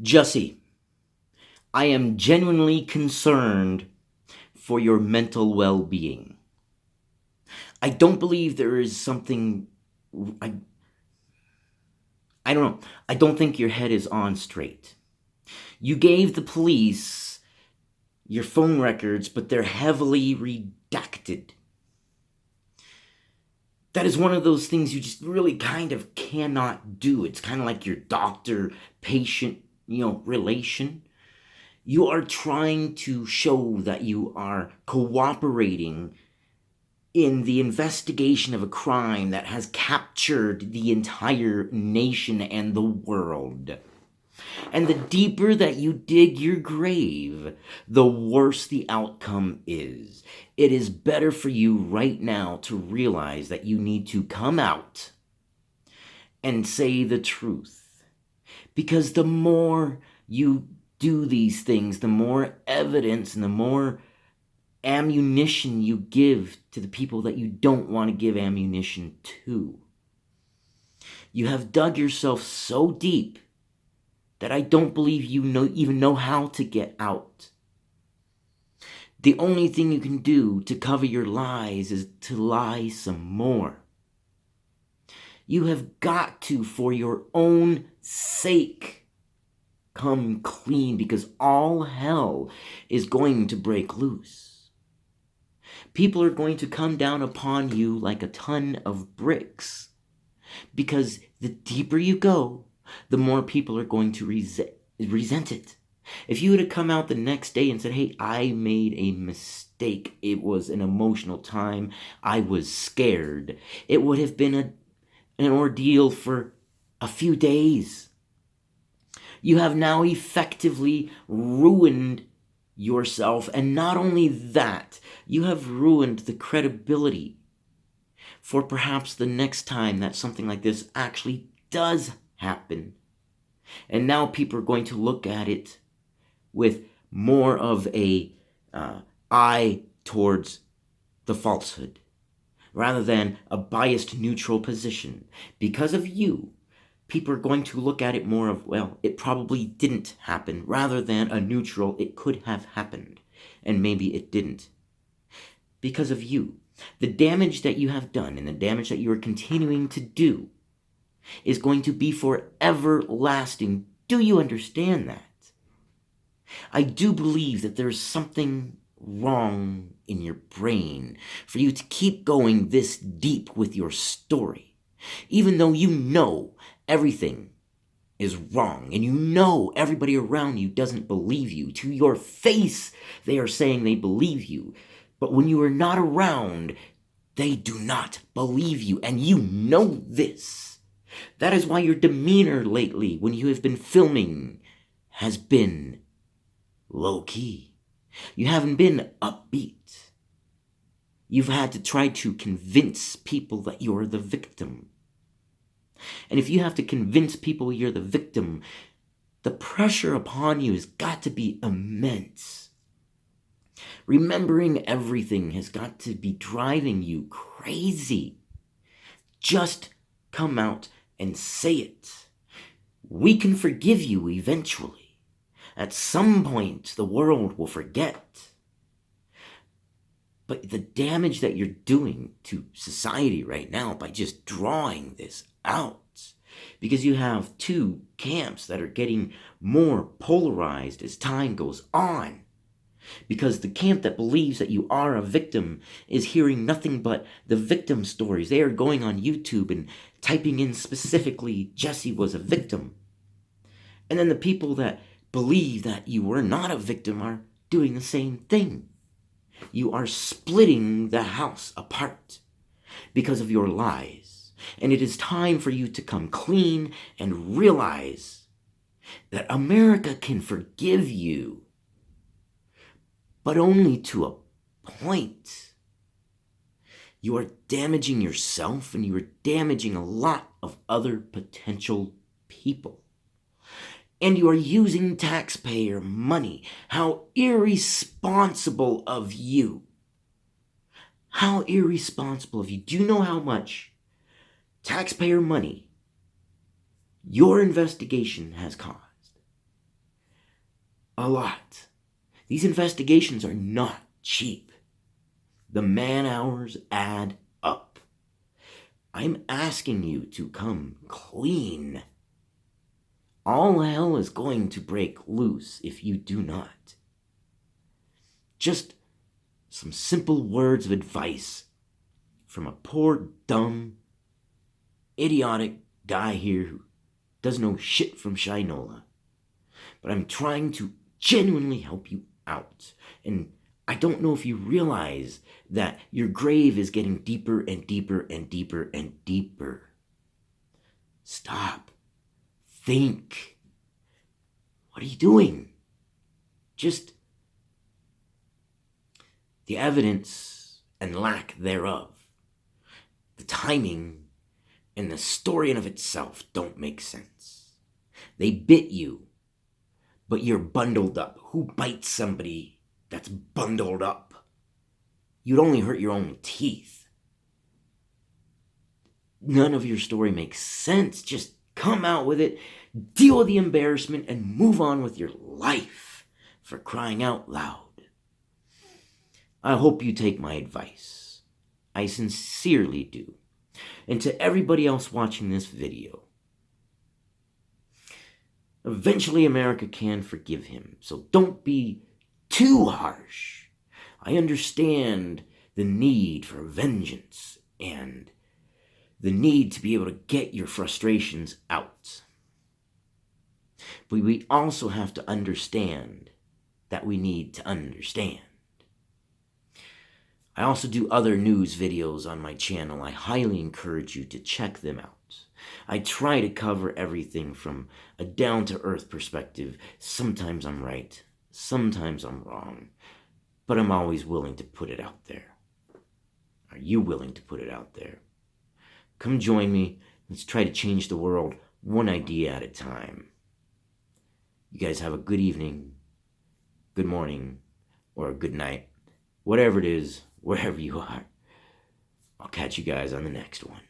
Jussie, I am genuinely concerned for your mental well being. I don't believe there is something. I, I don't know. I don't think your head is on straight. You gave the police your phone records, but they're heavily redacted. That is one of those things you just really kind of cannot do. It's kind of like your doctor patient, relation. You are trying to show that you are cooperating in the investigation of a crime that has captured the entire nation and the world. And the deeper that you dig your grave, the worse the outcome is. It is better for you right now to realize that you need to come out and say the truth. Because the more you do these things, the more evidence and the more ammunition you give to the people that you don't want to give ammunition to. You have dug yourself so deep that I don't believe you even know how to get out. The only thing you can do to cover your lies is to lie some more. You have got to, for your own sake, come clean, because all hell is going to break loose. People are going to come down upon you like a ton of bricks, because the deeper you go, the more people are going to resent it. If you would have come out the next day and said, hey, I made a mistake, it was an emotional time, I was scared, it would have been an ordeal for a few days. You have now effectively ruined yourself, and not only that, you have ruined the credibility for perhaps the next time that something like this actually does happen. And now people are going to look at it with more of a eye towards the falsehood, rather than a biased neutral position. Because of you, people are going to look at it more of, well, it probably didn't happen, rather than a neutral, it could have happened, and maybe it didn't. Because of you. The damage that you have done and the damage that you are continuing to do is going to be for everlasting. Do you understand that? I do believe that there's something wrong in your brain for you to keep going this deep with your story, even though you know everything is wrong and you know everybody around you doesn't believe you. To your face, they are saying they believe you. But when you are not around, they do not believe you, and you know this. That is why your demeanor lately, when you have been filming, has been low-key. You haven't been upbeat. You've had to try to convince people that you're the victim. And if you have to convince people you're the victim, the pressure upon you has got to be immense. Remembering everything has got to be driving you crazy. Just come out and say it. We can forgive you eventually. At some point, the world will forget. But the damage that you're doing to society right now by just drawing this out, because you have two camps that are getting more polarized as time goes on. Because the camp that believes that you are a victim is hearing nothing but the victim stories. They are going on YouTube and typing in specifically, Jussie was a victim. And then the people that believe that you were not a victim are doing the same thing. You are splitting the house apart because of your lies. And it is time for you to come clean and realize that America can forgive you, but only to a point. You are damaging yourself, and you are damaging a lot of other potential people. And you are using taxpayer money. How irresponsible of you. How irresponsible of you. Do you know how much taxpayer money your investigation has cost? A lot. These investigations are not cheap. The man hours add up. I'm asking you to come clean. All hell is going to break loose if you do not. Just some simple words of advice from a poor, dumb, idiotic guy here who doesn't know shit from Shinola. But I'm trying to genuinely help you out. And I don't know if you realize that your grave is getting deeper and deeper and deeper and deeper. Stop. Think. What are you doing? Just the evidence and lack thereof, the timing and the story in of itself don't make sense. They bit you, but you're bundled up. Who bites somebody that's bundled up? You'd only hurt your own teeth. None of your story makes sense. Just come out with it, deal with the embarrassment, and move on with your life, for crying out loud. I hope you take my advice. I sincerely do. And to everybody else watching this video, eventually America can forgive him, so don't be too harsh. I understand the need for vengeance and the need to be able to get your frustrations out. But we also have to understand that we need to understand. I also do other news videos on my channel. I highly encourage you to check them out. I try to cover everything from a down-to-earth perspective. Sometimes I'm right, sometimes I'm wrong, but I'm always willing to put it out there. Are you willing to put it out there? Come join me. Let's try to change the world one idea at a time. You guys have a good evening, good morning, or a good night. Whatever it is, wherever you are. I'll catch you guys on the next one.